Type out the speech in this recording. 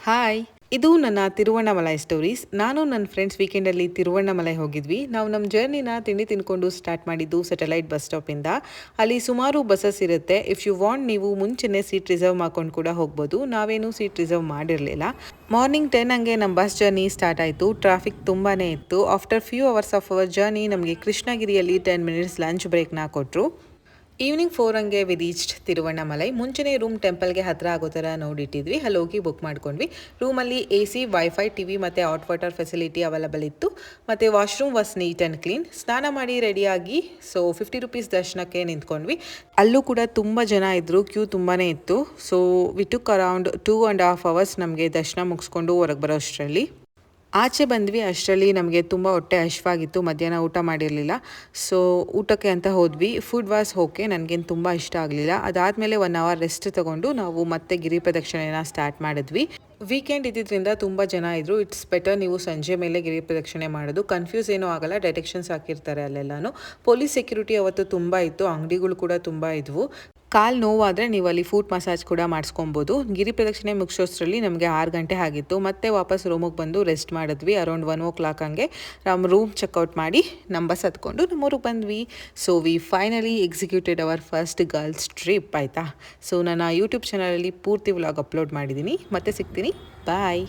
Hi, ಇದು ನನ್ನ Tiruvannamalai stories. ನಾನು ನನ್ನ ಫ್ರೆಂಡ್ಸ್ ವೀಕೆಂಡಲ್ಲಿ ತಿರುವಣ್ಣಾಮಲೈ ಹೋಗಿದ್ವಿ. ನಾವು ನಮ್ಮ ಜರ್ನಿನ ತಿಂಡಿ ತಿನ್ಕೊಂಡು ಸ್ಟಾರ್ಟ್ ಮಾಡಿದ್ದು ಸ್ಯಾಟಲೈಟ್ ಬಸ್ ಸ್ಟಾಪಿಂದ. ಅಲ್ಲಿ ಸುಮಾರು ಬಸ್ಸಸ್ ಇರುತ್ತೆ. ಇಫ್ ಯು ವಾಂಟ್ ನೀವು ಮುಂಚೆನೇ ಸೀಟ್ ರಿಸರ್ವ್ ಮಾಡ್ಕೊಂಡು ಕೂಡ ಹೋಗ್ಬೋದು. ನಾವೇನು ಸೀಟ್ ರಿಸರ್ವ್ ಮಾಡಿರಲಿಲ್ಲ. ಮಾರ್ನಿಂಗ್ 10 ಹಂಗೆ ನಮ್ಮ ಬಸ್ ಜರ್ನಿ ಸ್ಟಾರ್ಟ್ ಆಯಿತು. ಟ್ರಾಫಿಕ್ ತುಂಬಾ ಇತ್ತು. After few hours of our journey ನಮಗೆ ಕೃಷ್ಣಗಿರಿಯಲ್ಲಿ 10 ಮಿನಿಟ್ಸ್ ಲಂಚ್ ಬ್ರೇಕ್ನ ಕೊಟ್ಟರು. ಈವ್ನಿಂಗ್ 4 ಹಂಗೆ ವಿ ರೀಚ್ಡ್ ತಿರುವಣ್ಣಾಮಲೈ. ಮುಂಚೆನೇ ರೂಮ್ ಟೆಂಪಲ್ಗೆ ಹತ್ತಿರ ಆಗೋ ಥರ ನೋಡಿಟ್ಟಿದ್ವಿ. ಅಲ್ಲಿ ಹೋಗಿ ಬುಕ್ ಮಾಡ್ಕೊಂಡ್ವಿ. ರೂಮಲ್ಲಿ AC, ವೈಫೈ, TV ಮತ್ತು ಹಾಟ್ ವಾಟರ್ ಫೆಸಿಲಿಟಿ ಅವೈಲಬಲ್ ಇತ್ತು. ಮತ್ತು washroom was neat and clean. ಸ್ನಾನ ಮಾಡಿ ರೆಡಿಯಾಗಿ $50 ದರ್ಶನಕ್ಕೆ ನಿಂತ್ಕೊಂಡ್ವಿ. ಅಲ್ಲೂ ಕೂಡ ತುಂಬ ಜನ ಇದ್ದರು. ಕ್ಯೂ ತುಂಬಾ ಇತ್ತು. ವಿ ಟುಕ್ ಅರೌಂಡ್ 2.5 ಅವರ್ಸ್ ನಮಗೆ ದರ್ಶನ ಮುಗಿಸ್ಕೊಂಡು ಹೊರಗೆ ಬರೋ ಅಷ್ಟರಲ್ಲಿ. ಆಚೆ ಬಂದ್ವಿ. ಅಷ್ಟರಲ್ಲಿ ನಮಗೆ ತುಂಬ ಹೊಟ್ಟೆ ಹಶ್ವಾಗಿತ್ತು. ಮಧ್ಯಾಹ್ನ ಊಟ ಮಾಡಿರಲಿಲ್ಲ. ಊಟಕ್ಕೆ ಅಂತ ಹೋದ್ವಿ. ಫುಡ್ ವಾಸ್ ಓಕೆ, ನನಗೇನು ತುಂಬ ಇಷ್ಟ ಆಗಲಿಲ್ಲ. ಅದಾದಮೇಲೆ 1 ಅವರ್ ರೆಸ್ಟ್ ತೊಗೊಂಡು ನಾವು ಮತ್ತೆ ಗಿರಿ ಪ್ರದಕ್ಷಿಣೆನ ಸ್ಟಾರ್ಟ್ ಮಾಡಿದ್ವಿ. ವೀಕೆಂಡ್ ಇದ್ದಿದ್ದರಿಂದ ತುಂಬ ಜನ ಇದ್ದರು. ಇಟ್ಸ್ ಬೆಟರ್ ನೀವು ಸಂಜೆ ಮೇಲೆ ಗಿರಿ ಪ್ರದಕ್ಷಿಣೆ ಮಾಡೋದು. ಕನ್ಫ್ಯೂಸ್ ಏನೂ ಆಗಲ್ಲ, ಡೈರೆಕ್ಷನ್ಸ್ ಹಾಕಿರ್ತಾರೆ ಅಲ್ಲೆಲ್ಲನೂ. ಪೊಲೀಸ್ ಸೆಕ್ಯೂರಿಟಿ ಅವತ್ತು ತುಂಬ ಇತ್ತು. ಅಂಗಡಿಗಳು ಕೂಡ ತುಂಬ ಇದ್ವು. ಕಾಲು ನೋವಾದರೆ ನೀವು ಅಲ್ಲಿ ಫೂಟ್ ಮಸಾಜ್ ಕೂಡ ಮಾಡಿಸ್ಕೊಬೋದು. ಗಿರಿ ಪ್ರದಕ್ಷಿಣೆ ಮುಗಿಸೋಷ್ಟರಲ್ಲಿ ನಮಗೆ 6 ಗಂಟೆ ಆಗಿತ್ತು. ಮತ್ತೆ ವಾಪಸ್ ರೂಮಿಗೆ ಬಂದು ರೆಸ್ಟ್ ಮಾಡಿದ್ವಿ. ಅರೌಂಡ್ 1 ಹಂಗೆ ನಮ್ಮ ರೂಮ್ ಚೆಕ್ಔಟ್ ಮಾಡಿ ನಮ್ಮ ಬಸ್ ಹತ್ಕೊಂಡು ನಮ್ಮೂರಿಗೆ ಬಂದ್ವಿ. We finally executed our first girls trip ಆಯಿತಾ. ನನ್ನ ಯೂಟ್ಯೂಬ್ ಚಾನಲಲ್ಲಿ ಪೂರ್ತಿ ವ್ಲಾಗ್ ಅಪ್ಲೋಡ್ ಮಾಡಿದ್ದೀನಿ. ಮತ್ತೆ ಸಿಗ್ತೀನಿ. ಬಾಯ್.